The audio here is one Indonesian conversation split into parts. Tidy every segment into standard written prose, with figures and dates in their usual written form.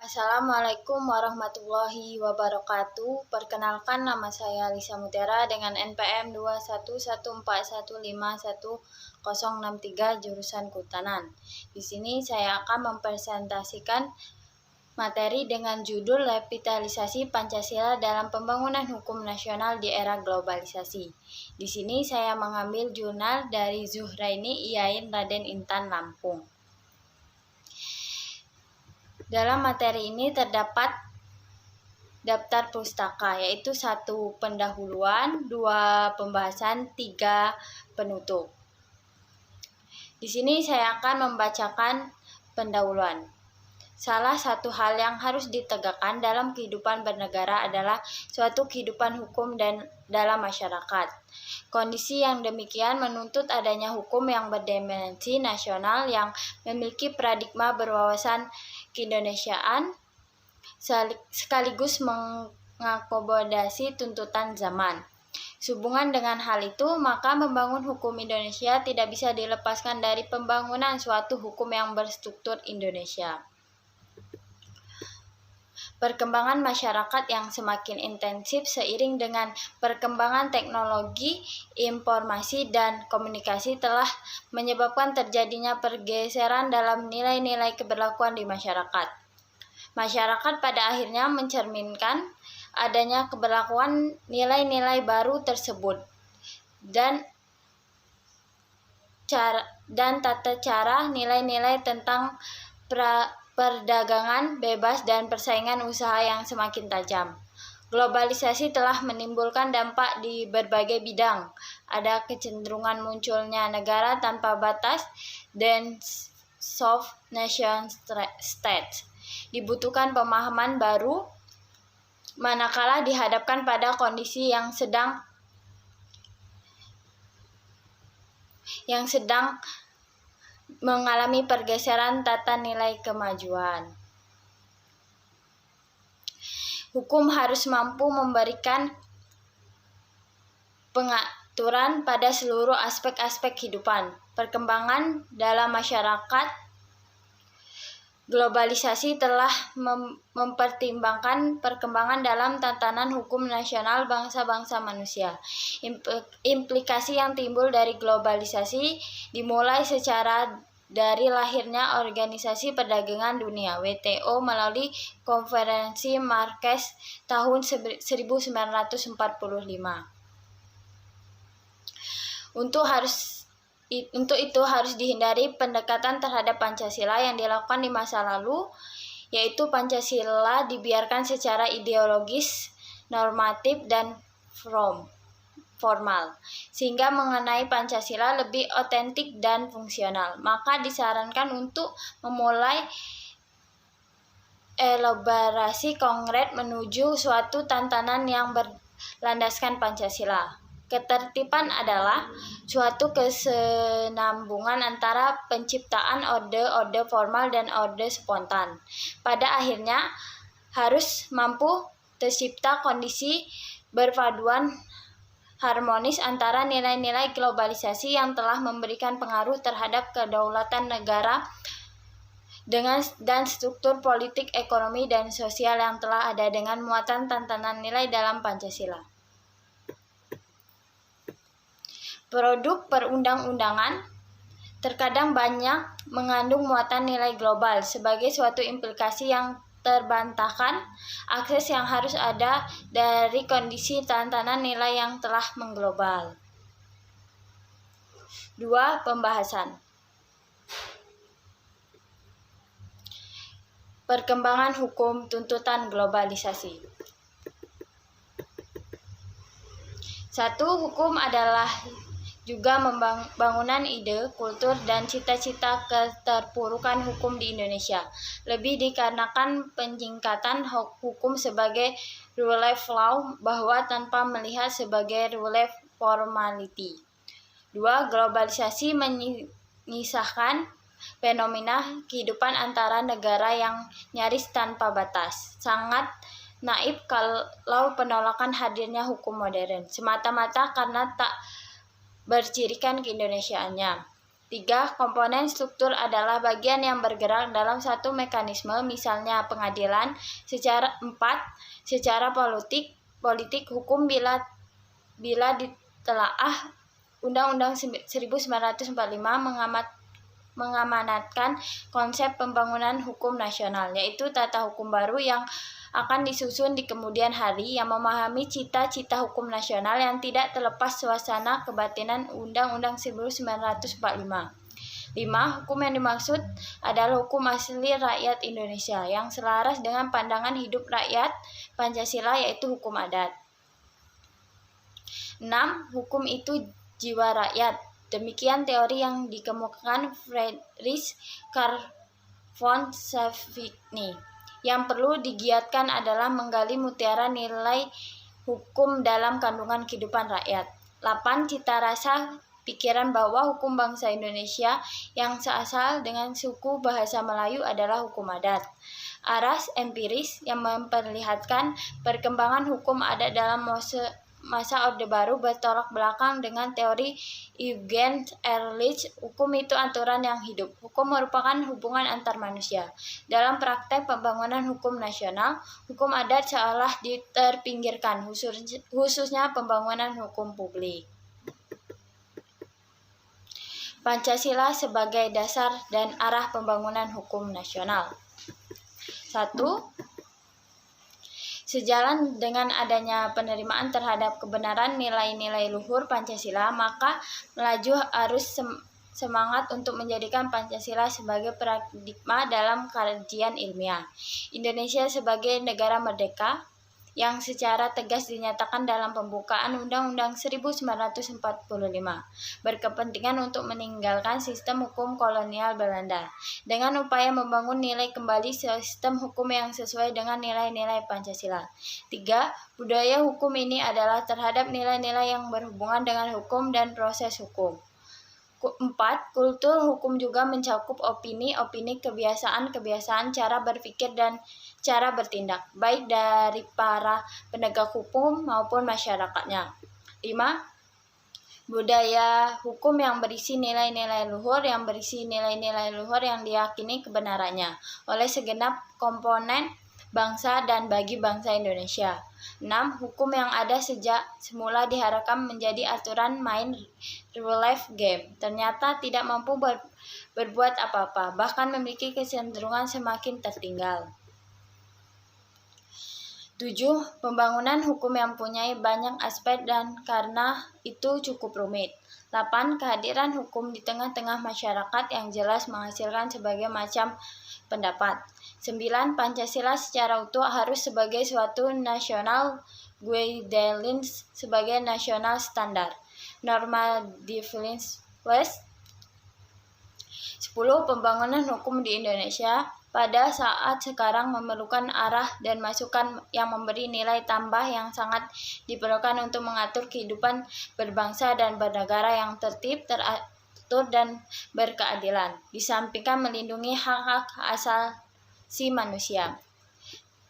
Assalamualaikum warahmatullahi wabarakatuh. Perkenalkan, nama saya Lisa Mutiara dengan NPM 21141511063 jurusan Kehutanan. Di sini saya akan mempresentasikan materi dengan judul Revitalisasi Pancasila dalam Pembangunan Hukum Nasional di Era Globalisasi. Di sini saya mengambil jurnal dari Zuhraini Iain Raden Intan Lampung. Dalam materi ini terdapat daftar pustaka, yaitu 1 pendahuluan, 2 pembahasan, 3 penutup. Di sini saya akan membacakan pendahuluan. Salah satu hal yang harus ditegakkan dalam kehidupan bernegara adalah suatu kehidupan hukum dan dalam masyarakat. Kondisi yang demikian menuntut adanya hukum yang berdimensi nasional yang memiliki paradigma berwawasan keindonesiaan sekaligus mengakomodasi tuntutan zaman. Sehubungan dengan hal itu, maka membangun hukum Indonesia tidak bisa dilepaskan dari pembangunan suatu hukum yang berstruktur Indonesia. Perkembangan masyarakat yang semakin intensif seiring dengan perkembangan teknologi, informasi, dan komunikasi telah menyebabkan terjadinya pergeseran dalam nilai-nilai keberlakuan di masyarakat. Masyarakat pada akhirnya mencerminkan adanya keberlakuan nilai-nilai baru tersebut dan tata cara nilai-nilai tentang perdagangan bebas dan persaingan usaha yang semakin tajam. Globalisasi telah menimbulkan dampak di berbagai bidang. Ada kecenderungan munculnya negara tanpa batas dan soft nation state. Dibutuhkan pemahaman baru manakala dihadapkan pada kondisi yang sedang mengalami pergeseran tata nilai kemajuan. Hukum harus mampu memberikan pengaturan pada seluruh aspek-aspek kehidupan. Perkembangan dalam masyarakat globalisasi telah mempertimbangkan perkembangan dalam tatanan hukum nasional bangsa-bangsa manusia. Implikasi yang timbul dari globalisasi dimulai dari lahirnya Organisasi Perdagangan Dunia (WTO) melalui Konferensi Marrakesh tahun 1945. Untuk itu harus dihindari pendekatan terhadap Pancasila yang dilakukan di masa lalu, yaitu Pancasila dibiarkan secara ideologis, normatif, dan formal, sehingga mengenai Pancasila lebih otentik dan fungsional. Maka disarankan untuk memulai elaborasi konkret menuju suatu tantangan yang berlandaskan Pancasila. Ketertiban adalah suatu kesenambungan antara penciptaan orde formal dan orde spontan. Pada akhirnya harus mampu tercipta kondisi berpaduan harmonis antara nilai-nilai globalisasi yang telah memberikan pengaruh terhadap kedaulatan negara dan struktur politik, ekonomi, dan sosial yang telah ada dengan muatan tantangan nilai dalam Pancasila. Produk perundang-undangan terkadang banyak mengandung muatan nilai global sebagai suatu implikasi yang terbantahkan akses yang harus ada dari kondisi tantangan nilai yang telah mengglobal. 2. Pembahasan. Perkembangan hukum tuntutan globalisasi. 1. Hukum adalah juga bangunan ide, kultur, dan cita-cita keterpurukan hukum di Indonesia. Lebih dikarenakan penyingkatan hukum sebagai rule of law bahwa tanpa melihat sebagai rule of formality. 2. Globalisasi menyisakan fenomena kehidupan antara negara yang nyaris tanpa batas. Sangat naif kalau penolakan hadirnya hukum modern semata-mata karena tak bercirikan keindonesiaannya. 3. Komponen struktur adalah bagian yang bergerak dalam satu mekanisme, misalnya pengadilan. 4. Secara politik hukum bila ditelaah Undang-Undang 1945 mengamanatkan konsep pembangunan hukum nasional, yaitu tata hukum baru yang akan disusun di kemudian hari yang memahami cita-cita hukum nasional yang tidak terlepas suasana kebatinan Undang-Undang 1945. 5. Hukum yang dimaksud adalah hukum asli rakyat Indonesia yang selaras dengan pandangan hidup rakyat Pancasila, yaitu hukum adat. 6. Hukum itu jiwa rakyat. Demikian teori yang dikemukakan Friedrich Karl von Savigny. Yang perlu digiatkan adalah menggali mutiara nilai hukum dalam kandungan kehidupan rakyat. 8. Cita rasa pikiran bahwa hukum bangsa Indonesia yang seasal dengan suku bahasa Melayu adalah hukum adat. Aras empiris yang memperlihatkan perkembangan hukum adat dalam masa Orde Baru bertolak belakang dengan teori Eugen Ehrlich. Hukum itu aturan yang hidup. Hukum merupakan hubungan antar manusia. Dalam praktek pembangunan hukum nasional, hukum adat seolah terpinggirkan, khususnya pembangunan hukum publik. Pancasila sebagai dasar dan arah pembangunan hukum nasional. 1. Sejalan dengan adanya penerimaan terhadap kebenaran nilai-nilai luhur Pancasila, maka melaju arus semangat untuk menjadikan Pancasila sebagai paradigma dalam kajian ilmiah. Indonesia sebagai negara merdeka yang secara tegas dinyatakan dalam pembukaan Undang-Undang 1945, berkepentingan untuk meninggalkan sistem hukum kolonial Belanda, dengan upaya membangun nilai kembali sistem hukum yang sesuai dengan nilai-nilai Pancasila. 3. Budaya hukum ini adalah terhadap nilai-nilai yang berhubungan dengan hukum dan proses hukum. 4. Kultur hukum juga mencakup opini, kebiasaan, cara berpikir dan cara bertindak, baik dari para penegak hukum maupun masyarakatnya. 5. Budaya hukum yang berisi nilai-nilai luhur yang diyakini kebenarannya oleh segenap komponen bangsa dan bagi bangsa Indonesia. 6. Hukum yang ada sejak semula diharapkan menjadi aturan main real life game, ternyata tidak mampu berbuat apa-apa, bahkan memiliki kecenderungan semakin tertinggal. 7. Pembangunan hukum yang mempunyai banyak aspek dan karena itu cukup rumit. 8. Kehadiran hukum di tengah-tengah masyarakat yang jelas menghasilkan berbagai macam pendapat. 9. Pancasila secara utuh harus sebagai suatu national guidelines, sebagai nasional standar, norma definisi. 10. Pembangunan hukum di Indonesia pada saat sekarang memerlukan arah dan masukan yang memberi nilai tambah yang sangat diperlukan untuk mengatur kehidupan berbangsa dan bernegara yang tertib, teratur, dan berkeadilan, disampingkan melindungi hak-hak asasi manusia.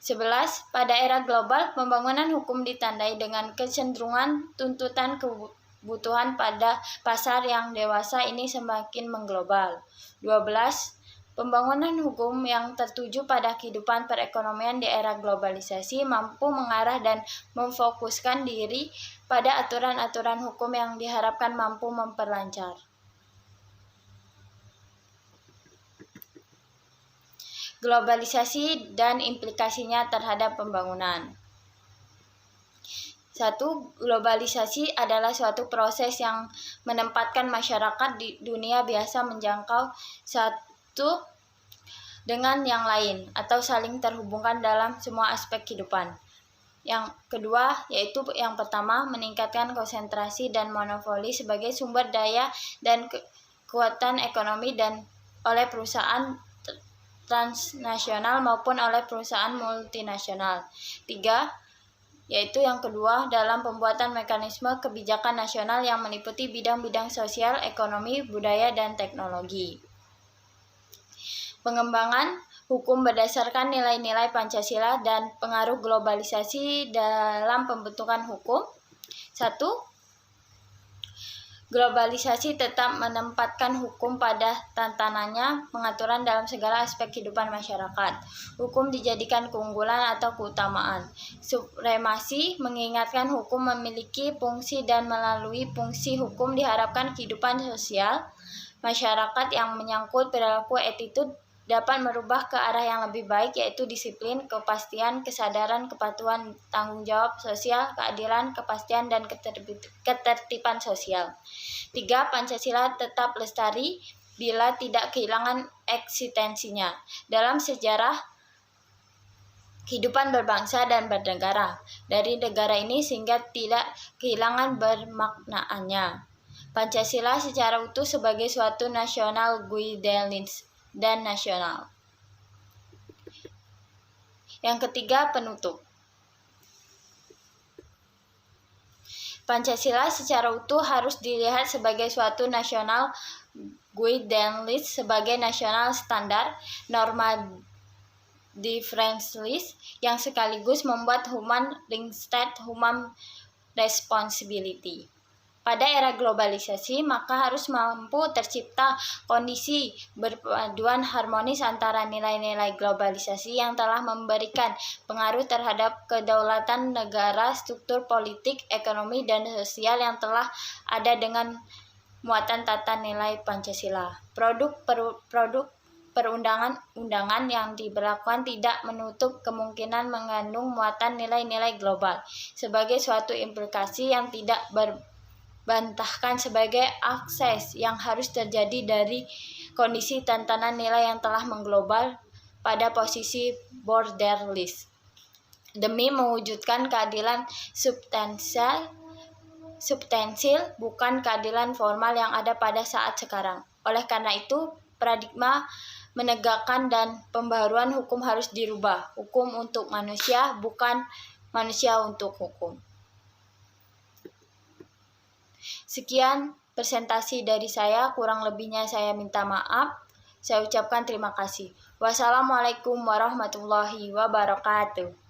11. Pada era global, pembangunan hukum ditandai dengan kecenderungan tuntutan kebutuhan pada pasar yang dewasa ini semakin mengglobal. 12. Pembangunan hukum yang tertuju pada kehidupan perekonomian di era globalisasi mampu mengarah dan memfokuskan diri pada aturan-aturan hukum yang diharapkan mampu memperlancar. Globalisasi dan implikasinya terhadap pembangunan. 1. Globalisasi adalah suatu proses yang menempatkan masyarakat di dunia biasa menjangkau satu dengan yang lain atau saling terhubungkan dalam semua aspek kehidupan. Yang kedua, yaitu yang pertama, meningkatkan konsentrasi dan monopoli sebagai sumber daya dan kekuatan ekonomi dan oleh perusahaan transnasional maupun oleh perusahaan multinasional. 3. Yaitu yang kedua, dalam pembuatan mekanisme kebijakan nasional yang meliputi bidang-bidang sosial, ekonomi, budaya, dan teknologi. Pengembangan hukum berdasarkan nilai-nilai Pancasila dan pengaruh globalisasi dalam pembentukan hukum. 1. Globalisasi tetap menempatkan hukum pada tantanannya pengaturan dalam segala aspek kehidupan masyarakat. Hukum dijadikan keunggulan atau keutamaan. Supremasi mengingatkan hukum memiliki fungsi dan melalui fungsi hukum diharapkan kehidupan sosial masyarakat yang menyangkut perilaku attitude dapat merubah ke arah yang lebih baik, yaitu disiplin, kepastian, kesadaran, kepatuhan, tanggung jawab sosial, keadilan, kepastian, dan ketertiban sosial. 3. Pancasila tetap lestari bila tidak kehilangan eksistensinya dalam sejarah kehidupan berbangsa dan bernegara dari negara ini sehingga tidak kehilangan bermaknaannya. Pancasila secara utuh sebagai suatu nasional guidelines dan nasional. Yang ketiga, penutup. Pancasila secara utuh harus dilihat sebagai suatu nasional guidelines sebagai nasional standar norma differences yang sekaligus membuat human link state human responsibility. Pada era globalisasi, maka harus mampu tercipta kondisi berpaduan harmonis antara nilai-nilai globalisasi yang telah memberikan pengaruh terhadap kedaulatan negara, struktur politik, ekonomi, dan sosial yang telah ada dengan muatan tata nilai Pancasila. Produk perundangan-undangan yang diberlakukan tidak menutup kemungkinan mengandung muatan nilai-nilai global sebagai suatu implikasi yang tidak bantahkan sebagai akses yang harus terjadi dari kondisi tantangan nilai yang telah mengglobal pada posisi borderless demi mewujudkan keadilan substansial bukan keadilan formal yang ada pada saat sekarang. Oleh karena itu, paradigma menegakkan dan pembaharuan hukum harus dirubah. Hukum untuk manusia, bukan manusia untuk hukum. Sekian presentasi dari saya, kurang lebihnya saya minta maaf. Saya ucapkan terima kasih. Wassalamualaikum warahmatullahi wabarakatuh.